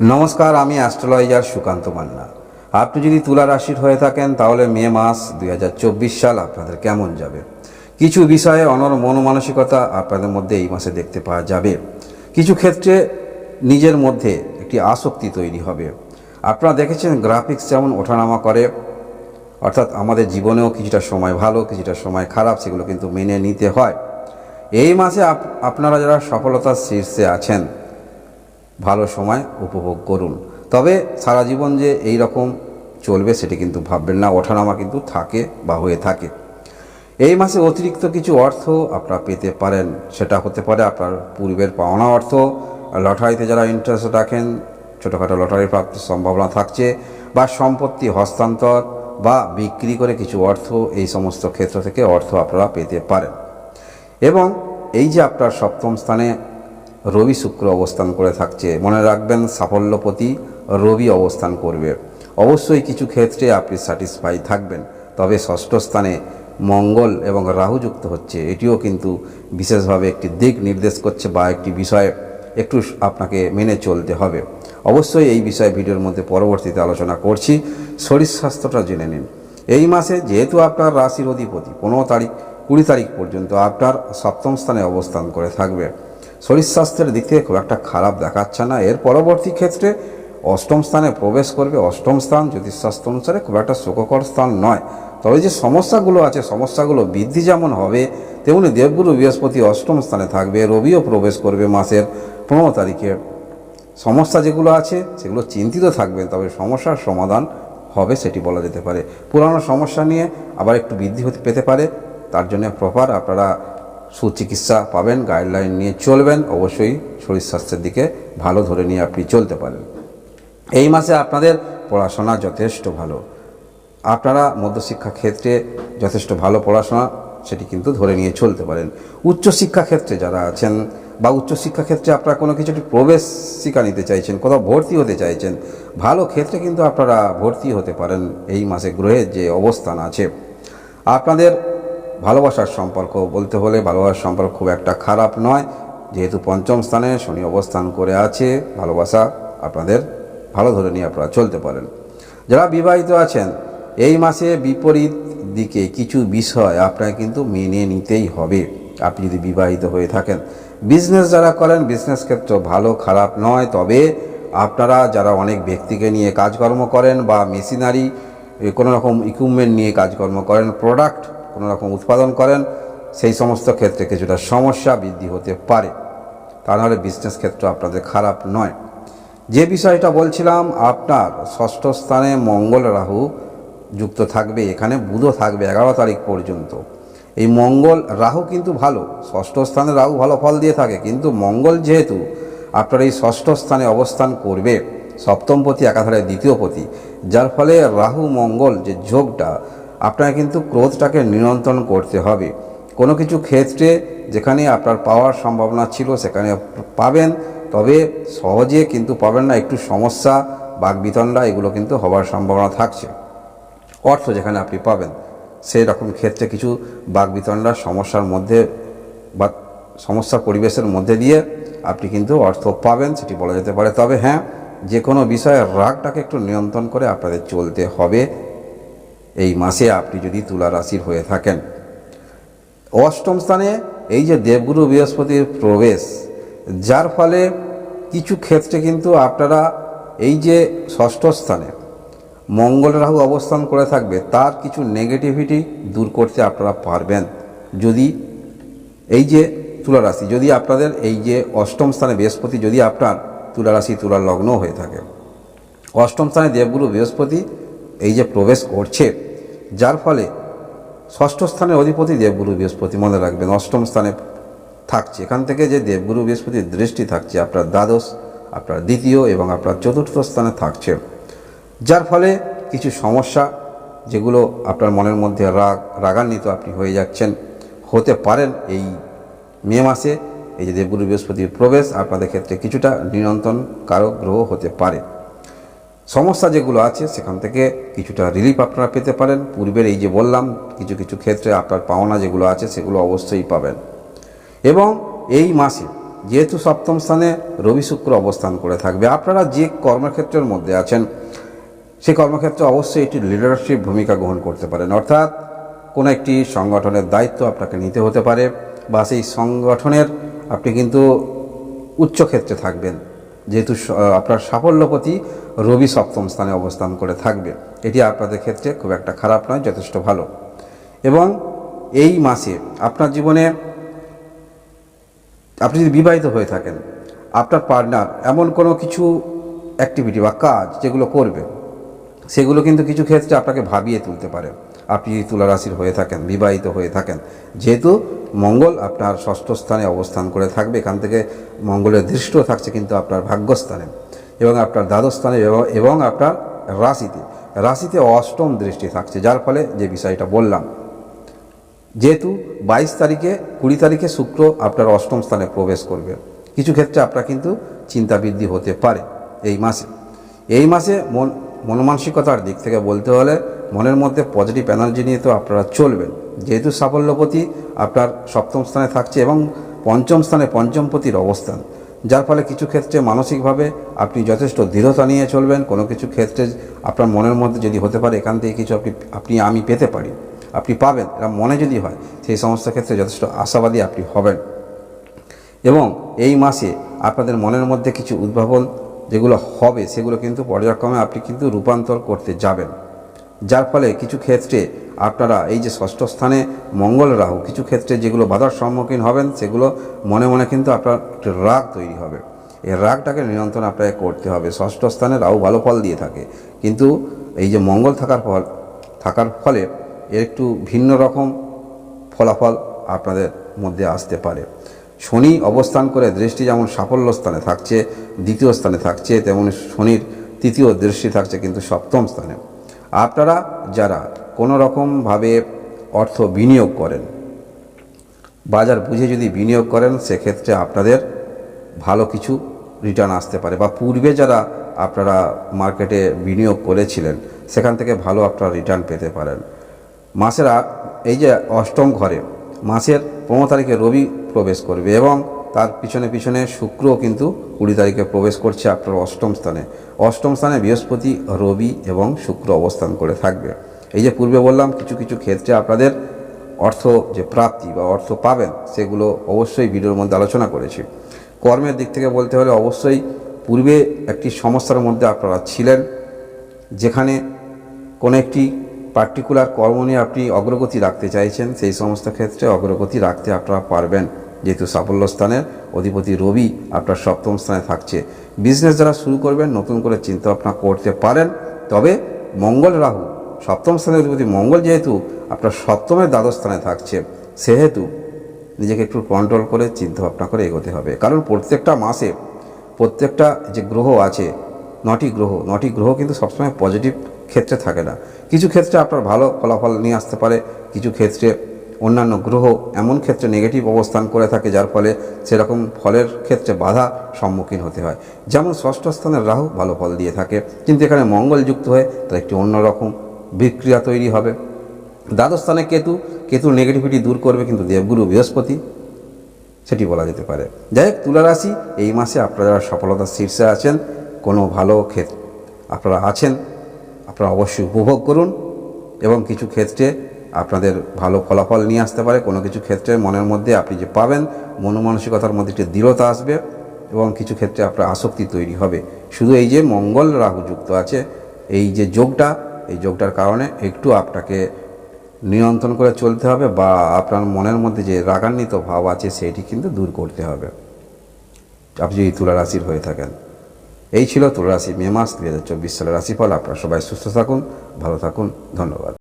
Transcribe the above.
নমস্কার, আমি অ্যাস্ট্রোলজার সুকান্ত মান্না। আপনি যদি তুলা রাশির হয়ে থাকেন তাহলে মে মাস 2024 সাল আপনাদের কেমন যাবে। কিছু বিষয়ে মন মানসিকতা আপনাদের মধ্যে এই মাসে দেখতে পাওয়া যাবে। কিছু ক্ষেত্রে নিজের মধ্যে একটি আসক্তি তৈরি হবে। আপনারা দেখেছেন গ্রাফিক্স যেমন ওঠানামা করে, অর্থাৎ আমাদের জীবনেও কিছুটা সময় ভালো কিছুটা সময় খারাপ, সেগুলো কিন্তু মেনে নিতে হয়। এই মাসে আপনারা যারা সফলতার শীর্ষে আছেন ভালো সময় উপভোগ করুন। তবে সারা জীবন যে এই রকম চলবে সেটি কিন্তু ভাববেন না, ওঠানামা কিন্তু থাকে বা হয়ে থাকে। এই মাসে অতিরিক্ত কিছু অর্থ আপনারা পেতে পারেন, সেটা হতে পারে আপনার পূর্বের পাওনা অর্থ, লটারিতে যারা ইন্টারেস্ট রাখেন ছোটোখাটো লটারি প্রাপ্তির সম্ভাবনা থাকছে, বা সম্পত্তি হস্তান্তর বা বিক্রি করে কিছু অর্থ, এই সমস্ত ক্ষেত্র থেকে অর্থ আপনারা পেতে পারেন। এবং এই যে আপনার সপ্তম স্থানে রবি শুক্র অবস্থান করে থাকছে, মনে রাখবেন সাফল্যপতি রবি অবস্থান করবে। অবশ্যই কিছু ক্ষেত্রে আপনি স্যাটিসফাই থাকবেন। তবে ষষ্ঠ স্থানে মঙ্গল এবং রাহু যুক্ত হচ্ছে, এটিও কিন্তু বিশেষভাবে একটি দিক নির্দেশ করছে বা একটি বিষয়ে একটু আপনাকে মেনে চলতে হবে। অবশ্যই এই বিষয়ে ভিডিওর মধ্যে পরবর্তীতে আলোচনা করছি। শরীর স্বাস্থ্যটা জেনে নিন। এই মাসে যেহেতু আপনার রাশির অধিপতি 15-20 তারিখ পর্যন্ত আপনার সপ্তম স্থানে অবস্থান করে থাকবে, শরীর স্বাস্থ্যের দিক থেকে খুব একটা খারাপ দেখাচ্ছে না। এর পরবর্তী ক্ষেত্রে অষ্টম স্থানে প্রবেশ করবে। অষ্টম স্থান জ্যোতিষশাস্ত্র অনুসারে খুব একটা সুখকর স্থান নয়। তবে যে সমস্যাগুলো আছে, সমস্যাগুলো বৃদ্ধি যেমন হবে, তেমনি দেবগুরু বৃহস্পতি অষ্টম স্থানে থাকবে, রবিও প্রবেশ করবে মাসের 15 তারিখে। সমস্যা যেগুলো আছে সেগুলো চিন্তিত থাকবেন, তবে সমস্যার সমাধান হবে সেটি বলা যেতে পারে। পুরানো সমস্যা নিয়ে আবার একটু বৃদ্ধি পেতে পারে, তার জন্য প্রপার আপনারা সুচিকিৎসা পাবেন, গাইডলাইন নিয়ে চলবেন। অবশ্যই শরীর স্বাস্থ্যের দিকে ভালো ধরে নিয়ে আপনি চলতে পারেন। এই মাসে আপনাদের পড়াশোনা যথেষ্ট ভালো, আপনারা মধ্যশিক্ষা ক্ষেত্রে যথেষ্ট ভালো পড়াশোনা সেটি কিন্তু ধরে নিয়ে চলতে পারেন। উচ্চশিক্ষা ক্ষেত্রে যারা আছেন বা উচ্চশিক্ষা ক্ষেত্রে আপনারা কোনো কিছু প্রবেশিকা নিতে চাইছেন, কোথাও ভর্তি হতে চাইছেন, ভালো ক্ষেত্রে কিন্তু আপনারা ভর্তি হতে পারেন। এই মাসে গ্রহের যে অবস্থান আছে, আপনাদের ভালোবাসার সম্পর্ক বলতে হলে ভালোবাসার সম্পর্ক খুব একটা খারাপ নয়। যেহেতু পঞ্চম স্থানে শনি অবস্থান করে আছে, ভালোবাসা আপনাদের ভালো ধরে নিয়ে আপনারা চলতে পারেন। যারা বিবাহিত আছেন, এই মাসে বিপরীত দিকে কিছু বিষয় আপনাকে কিন্তু মেনে নিতেই হবে আপনি যদি বিবাহিত হয়ে থাকেন। বিজনেস যারা করেন, বিজনেস ক্ষেত্র ভালো খারাপ নয়। তবে আপনারা যারা অনেক ব্যক্তিকে নিয়ে কাজকর্ম করেন বা মেশিনারি কোনো রকম ইকুইপমেন্ট নিয়ে কাজকর্ম করেন, প্রোডাক্ট কোনো রকম উৎপাদন করেন, সেই সমস্ত ক্ষেত্রে কিছুটা সমস্যা বৃদ্ধি হতে পারে। তা নাহলে বিজনেস ক্ষেত্র আপনাদের খারাপ নয়। যে বিষয়টা বলছিলাম, আপনার ষষ্ঠ স্থানে মঙ্গল রাহু যুক্ত থাকবে, এখানে বুধও থাকবে 11 তারিখ পর্যন্ত। এই মঙ্গল রাহু কিন্তু ভালো, ষষ্ঠ স্থানে রাহু ভালো ফল দিয়ে থাকে, কিন্তু মঙ্গল যেহেতু আপনার এই ষষ্ঠ স্থানে অবস্থান করবে, সপ্তমপতি একাধারে দ্বিতীয়পতি, যার ফলে রাহু মঙ্গল যে যোগটা, আপনাকে কিন্তু ক্রোধটাকে নিয়ন্ত্রণ করতে হবে। কোনো কিছু ক্ষেত্রে যেখানে আপনার পাওয়ার সম্ভাবনা ছিল সেখানে পাবেন, তবে সহজে কিন্তু পাবেন না, একটু সমস্যা বাকবিতণ্ডা এগুলো কিন্তু হওয়ার সম্ভাবনা থাকছে। অর্থ যেখানে আপনি পাবেন সেই রকম ক্ষেত্রে কিছু বাকবিতণ্ডার সমস্যার মধ্যে বা সমস্যা পরিবেশের মধ্যে দিয়ে আপনি কিন্তু অর্থ পাবেন, সেটি বলা যেতে পারে। তবে হ্যাঁ, যে কোনো বিষয়ে রাগটাকে একটু নিয়ন্ত্রণ করে আপনাদের চলতে হবে এই মাসে, আপনি যদি তুলা রাশির হয়ে থাকেন। অষ্টম স্থানে এই যে দেবগুরু বৃহস্পতির প্রবেশ, যার ফলে কিছু ক্ষেত্রে কিন্তু আপনারা এই যে ষষ্ঠ স্থানে মঙ্গল রাহু অবস্থান করে থাকবে, তার কিছু নেগেটিভিটি দূর করতে আপনারা পারবেন। যদি এই যে তুলা রাশি, যদি আপনাদের এই যে অষ্টম স্থানে বৃহস্পতি যদি আপনার তুলা রাশি তুলা লগ্ন হয়ে থাকে, অষ্টম স্থানে দেবগুরু বৃহস্পতি এই যে প্রবেশ করছে, যার ফলে ষষ্ঠ স্থানের অধিপতি দেবগুরু বৃহস্পতি, মনে রাখবেন অষ্টম স্থানে থাকছে। এখান থেকে যে দেবগুরু বৃহস্পতির দৃষ্টি থাকছে আপনার দ্বাদশ, আপনার দ্বিতীয় এবং আপনার চতুর্থ স্থানে থাকছে, যার ফলে কিছু সমস্যা যেগুলো আপনার মনের মধ্যে রাগান্বিত আপনি হয়ে যাচ্ছেন, হতে পারেন এই মে মাসে এই যে দেবগুরু বৃহস্পতির প্রবেশ আপনাদের ক্ষেত্রে কিছুটা নিয়ন্ত্রণকারক গ্রহ হতে পারে। সমস্যা যেগুলো আছে সেখান থেকে কিছুটা রিলিফ আপনারা পেতে পারেন। পূর্বের এই যে বললাম কিছু কিছু ক্ষেত্রে আপনার পাওনা যেগুলো আছে সেগুলো অবশ্যই পাবেন। এবং এই মাসে যেহেতু সপ্তম স্থানে রবি শুক্র অবস্থান করে থাকবে, আপনারা যে কর্মক্ষেত্রের মধ্যে আছেন সেই কর্মক্ষেত্রে অবশ্যই একটি লিডারশিপ ভূমিকা গ্রহণ করতে পারেন, অর্থাৎ কোনো একটি সংগঠনের দায়িত্ব আপনাকে নিতে হতে পারে, বা সেই সংগঠনের আপনি কিন্তু উচ্চ ক্ষেত্রে থাকবেন, যেহেতু আপনার সাফল্যপতি রবি সপ্তম স্থানে অবস্থান করে থাকবে। এটি আপনাদের ক্ষেত্রে খুব একটা খারাপ নয়, যথেষ্ট ভালো। এবং এই মাসে আপনার জীবনে আপনি যদি বিবাহিত হয়ে থাকেন, আপনার পার্টনার এমন কোনো কিছু অ্যাক্টিভিটি বা কাজ যেগুলো করবে, সেগুলো কিন্তু কিছু ক্ষেত্রে আপনাকে ভাবিয়ে তুলতে পারে। আপনি যদি তুলা রাশির হয়ে থাকেন, বিবাহিত হয়ে থাকেন, যেহেতু মঙ্গল আপনার ষষ্ঠ স্থানে অবস্থান করে থাকবে, এখান থেকে মঙ্গলের দৃষ্টিও থাকছে কিন্তু আপনার ভাগ্যস্থানে এবং আপনার দ্বাদশ স্থানে এবং আপনার রাশিতে অষ্টম দৃষ্টি থাকছে, যার ফলে যে বিষয়টা বললাম, যেহেতু 22 তারিখে 20 তারিখে শুক্র আপনার অষ্টম স্থানে প্রবেশ করবে, কিছু ক্ষেত্রে আপনার কিন্তু চিন্তা বৃদ্ধি হতে পারে এই মাসে মনমানসিকতার দিক থেকে বলতে হলে মনের মধ্যে পজিটিভ এনার্জি নিয়ে তো আপনারা চলবেন, যেহেতু সাফল্যপতি আপনার সপ্তম স্থানে থাকছে এবং পঞ্চম স্থানে পঞ্চমপতির অবস্থান, যার ফলে কিছু ক্ষেত্রে মানসিকভাবে আপনি যথেষ্ট দৃঢ়তা নিয়ে চলবেন। কোনো কিছু ক্ষেত্রে আপনার মনের মধ্যে যদি হতে পারে এখান থেকে কিছু আমি পেতে পারি, আপনি পাবেন, এরা মনে যদি হয়, সেই সমস্ত ক্ষেত্রে যথেষ্ট আশাবাদী আপনি হবেন। এবং এই মাসে আপনাদের মনের মধ্যে কিছু উদ্ভাবন যেগুলো হবে, সেগুলো কিন্তু পর্যায়ক্রমে আপনি কিন্তু রূপান্তর করতে যাবেন, যার ফলে কিছু ক্ষেত্রে আপনারা এই যে ষষ্ঠ স্থানে মঙ্গল রাহু, কিছু ক্ষেত্রে যেগুলো বাধার সম্মুখীন হবেন, সেগুলো মনে মনে কিন্তু আপনার একটি রাগ তৈরি হবে। এই রাগটাকে নিয়ন্ত্রণ আপনাকে করতে হবে। ষষ্ঠ স্থানে রাহু ভালো ফল দিয়ে থাকে, কিন্তু এই যে মঙ্গল থাকার ফলে এর একটু ভিন্ন রকম ফলাফল আপনাদের মধ্যে আসতে পারে। শনি অবস্থান করে দৃষ্টি যেমন সাফল্য স্থানে থাকছে, দ্বিতীয় স্থানে থাকছে, তেমন শনির তৃতীয় দৃষ্টি থাকছে কিন্তু সপ্তম স্থানে। আপনারা যারা কোনো রকমভাবে অর্থ বিনিয়োগ করেন, বাজার বুঝে যদি বিনিয়োগ করেন, সেক্ষেত্রে আপনাদের ভালো কিছু রিটার্ন আসতে পারে, বা পূর্বে যারা আপনারা মার্কেটে বিনিয়োগ করেছিলেন সেখান থেকে ভালো আপনারা রিটার্ন পেতে পারেন। মাসের এই যে অষ্টম ঘরে মাসের 15 তারিখে রবি প্রবেশ করবে এবং তার পিছনে শুক্রও কিন্তু 20 তারিখে প্রবেশ করছে আপনার অষ্টম স্থানে বৃহস্পতি, রবি এবং শুক্র অবস্থান করে থাকবে। এই যে পূর্বে বললাম, কিছু ক্ষেত্রে আপনাদের অর্থ যে প্রাপ্তি বা অর্থ পাবেন, সেগুলো অবশ্যই ভিডিওর মধ্যে আলোচনা করেছি। কর্মের দিক থেকে বলতে হলে অবশ্যই পূর্বে একটি সমস্যার মধ্যে আপনারা ছিলেন, যেখানে কোনো একটি পার্টিকুলার কর্ম নিয়ে আপনি অগ্রগতি রাখতে চাইছেন, সেই সমস্ত ক্ষেত্রে অগ্রগতি রাখতে আপনারা পারবেন, যেহেতু সাফল্য স্থানের অধিপতি রবি আপনার সপ্তম স্থানে থাকছে। বিজনেস যারা শুরু করবেন, নতুন করে চিন্তা ভাবনা করতে পারেন, তবে মঙ্গল রাহু সপ্তম স্থানের অধিপতি মঙ্গল যেহেতু আপনার সপ্তমের দ্বাদশ স্থানে থাকছে, সেহেতু নিজেকে একটু কন্ট্রোল করে চিন্তা ভাবনা করে এগোতে হবে। কারণ প্রত্যেকটা মাসে প্রত্যেকটা যে গ্রহ আছে, 9টি গ্রহ কিন্তু সবসময় পজিটিভ ক্ষেত্রে থাকে না। কিছু ক্ষেত্রে আপনার ভালো ফলাফল নিয়ে আসতে পারে, কিছু ক্ষেত্রে অন্যান্য গ্রহ এমন ক্ষেত্রে নেগেটিভ অবস্থান করে থাকে, যার ফলে সেরকম ফলের ক্ষেত্রে বাধা সম্মুখীন হতে হয়। যেমন ষষ্ঠ স্থানের রাহু ভালো ফল দিয়ে থাকে, কিন্তু এখানে মঙ্গল যুক্ত হয়ে তার একটি অন্যরকম বিক্রিয়া তৈরি হবে। দ্বাদশ স্থানে কেতু নেগেটিভিটি দূর করবে, কিন্তু দেবগুরু বৃহস্পতি, সেটি বলা যেতে পারে। যাই হোক, তুলা রাশি এই মাসে আপনারা সফলতার শীর্ষে আছেন, কোনো ভালো ক্ষেত্রে আপনারা আছেন, আপনারা অবশ্যই উপভোগ করুন এবং কিছু ক্ষেত্রে আপনাদের ভালো ফলাফল নিয়ে আসতে পারে। কোনো কিছু ক্ষেত্রে মনের মধ্যে আপনি যে পাবেন, মনমানসিকতার মধ্যে একটি দৃঢ়তা আসবে এবং কিছু ক্ষেত্রে আপনার আসক্তি তৈরি হবে। শুধু এই যে মঙ্গল রাহু যুক্ত আছে, এই যে যোগটার কারণে একটু আপনাকে নিয়ন্ত্রণ করে চলতে হবে, বা আপনার মনের মধ্যে যে রাগান্বিত ভাব আছে সেটি কিন্তু দূর করতে হবে, আপনি যদি তুলা রাশির হয়ে থাকেন। এই ছিল তুলা রাশি মে মাস 2024 সালের রাশিফল। আপনারা সবাই সুস্থ থাকুন, ভালো থাকুন, ধন্যবাদ।